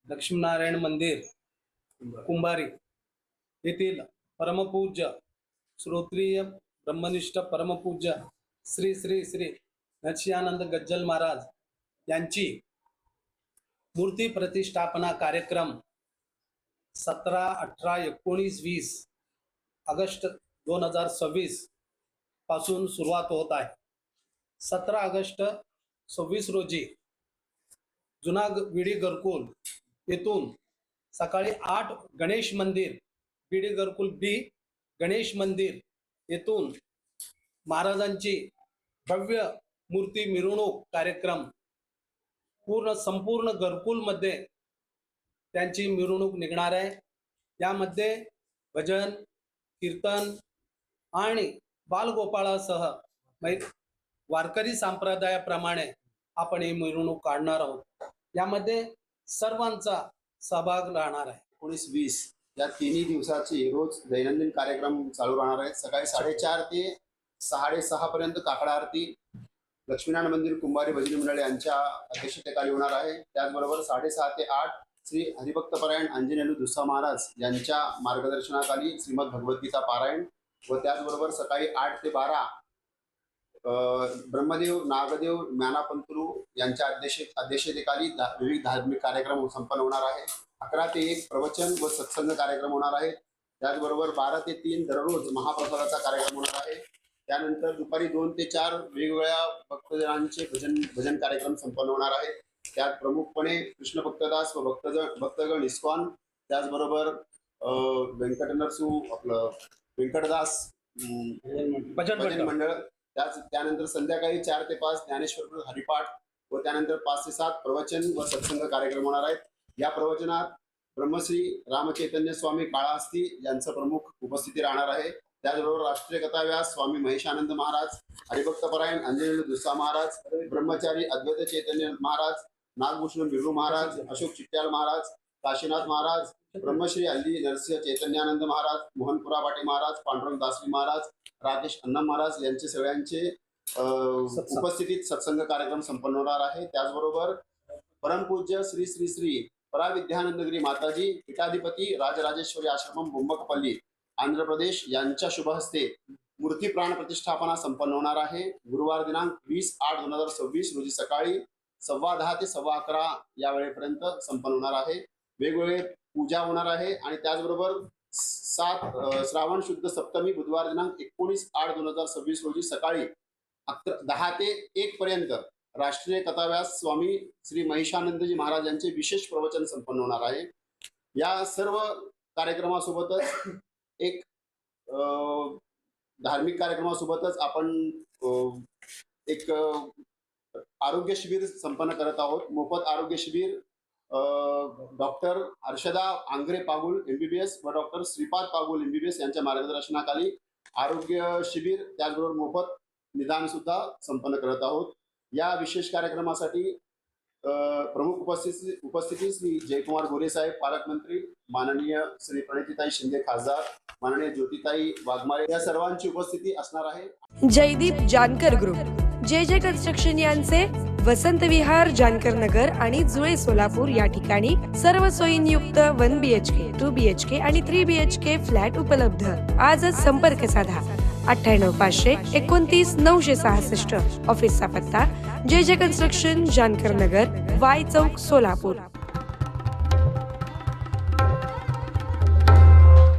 लक्ष्मीनारायण मंदिर कुंभारी येथील परमपूज्य श्रोत्रिय ब्रह्मनिष्ठ परमपूज्य श्री श्री श्री नरसिंहानंद गज्जल महाराज यांची मूर्ती प्रतिष्ठापना कार्यक्रम 17, 18, 19, 20 ऑगस्ट 2026 पासून सुरुवात होत आहे। 17 ऑगस्ट 26 रोजी जुना विडी घरकुल येथून सकाळी 8 गणेश मंदिर विडी घरकुल बी गणेश मंदिर येथून महाराजांची भव्य मूर्ती मिरवणूक कार्यक्रम संपूर्ण घरकुल मध्ये त्यांची मिरवणूक निघणार आहे। यामध्ये भजन कीर्तन आणि बालगोपाळासह वारकरी संप्रदायाप्रमाणे आपण ही मिरवणूक काढणार आहोत। यामध्ये सर्वांचा सहभाग राहणार आहे। 19-20 या तिन्ही दिवसाची रोज दैनंदिन कार्यक्रम चालू राहणार आहेत। सकाळी 4:30 ते 6:30 पर्यंत काकडा आरती लक्ष्मीनारायण मंदिर कुंभारी भजनी मंडळ यांच्या अध्यक्षतेखाली होणार आहे। त्याचबरोबर 6:30 ते 8 श्री हरिभक्तपरायण अंजनेलू दुस्सा महाराज यांच्या मार्गदर्शनाखाली श्रीमद भगवद्गीता पारायण व त्याचबरोबर सकाळी 8 ते 12 ब्रह्मदेव नागदेव ज्ञानापंतुलू यांच्या अध्यक्षतेखाली विविध धार्मिक कार्यक्रम संपन्न होणार आहे। 11 ते 1 प्रवचन व सत्संग कार्यक्रम होणार आहे। त्याचबरोबर 12 ते 3 दररोज महाप्रसादाचा कार्यक्रम होणार आहे। त्यानंतर दुपारी 2 ते 4 वेगवेगळ्या भक्तजनांचे भजन कार्यक्रम संपन्न होणार आहे। त्यात प्रमुखपणे कृष्ण भक्तदास व भक्तगण इस्कॉन, त्याचबरोबर व्यंकटदास भजन मंडळ, त्यानंतर संध्याकाळी 4 ते 5 ज्ञानेश्वर हरिपाठ व त्यानंतर 5 ते 7 प्रवचन व सत्संग कार्यक्रम होणार आहेत। या प्रवचनात ब्रह्मश्री रामचैतन्य स्वामी काळाहस्ती यांचं प्रमुख उपस्थिती राहणार आहे। त्याचबरोबर राष्ट्रीय कथाव्यास स्वामी महेशानंद महाराज, हरिभक्तपरायण अंजनेलू दुस्सा महाराज, ब्रह्मचारी अद्वैत चैतन्य महाराज, नागभूषण बिर्रू महाराज, अशोक चिट्याल महाराज, काशीनाथ महाराज, ब्रह्मश्री हल्ली नरसिंह चैतन्यानंद महाराज, मोहनपुरा पाटी महाराज, पांडुरंग दासरी महाराज, राकेश अन्नम महाराज यांचे सगळ्यांचे उपस्थितीत सत्संग कार्यक्रम संपन्न होणार आहे। त्याचबरोबर परमपूज्य श्री श्री श्री पराविद्यानंदगिरी माताजी पीठाधिपती राजराजेश्वरी आश्रमम बुंबकपल्ली आंध्र प्रदेश यांच्या शुभ हस्ते मूर्ती प्राण प्रतिष्ठापना संपन्न होणार आहे। गुरुवार दिनांक 20/8/2026 रोजी सकाळी 10:15 ते 11:15 या वेळेपर्यंत संपन्न होणार आहे। वेगवेगळे पूजा होणार आहे आणि त्याचबरोबर 7 श्रावण शुद्ध सप्तमी बुधवार दिनांक 19/8/2026 रोजी सकाळी 10 ते 1 पर्यंत राष्ट्रीय कथाव्यास स्वामी श्री महिषानंदजी महाराज यांचे विशेष प्रवचन संपन्न होणार आहे। या सर्व कार्यक्रमासोबतच एक धार्मिक कार्यक्रमासोबतच आपण एक आरोग्य शिबिर संपन्न करत आहोत। मोफत आरोग्य शिबिर डॉक्टर हर्षदा आंग्रे पागुल MBBS व डॉक्टर श्रीपाद पागुल MBBS यांच्या मार्गदर्शनाखाली आरोग्य शिबिर त्याचबरोबर मोफत निदान सुद्धा संपन्न करत आहोत। या विशेष कार्यक्रमासाठी प्रमुख उपस्थिती श्री जयकुमार गोरे साहेब पालकमंत्री, माननीय श्री प्रणितीताई शिंदे खासदार, माननीय ज्योतिताई वाघमारे या सर्वांची उपस्थिती असणार आहे। जयदीप जानकर ग्रुप जे कन्स्ट्रक्शन यांचे वसंत विहार जानकर नगर आणि जुळे सोलापूर या ठिकाणी सर्व सोयींयुक्त 1 BHK 2 BHK आणि 3 BHK फ्लॅट उपलब्ध। आजच संपर्क साधा 98 500 29 966। ऑफिसचा पत्ता जे कन्स्ट्रक्शन जानकर नगर, वाय चौक, सोलापूर।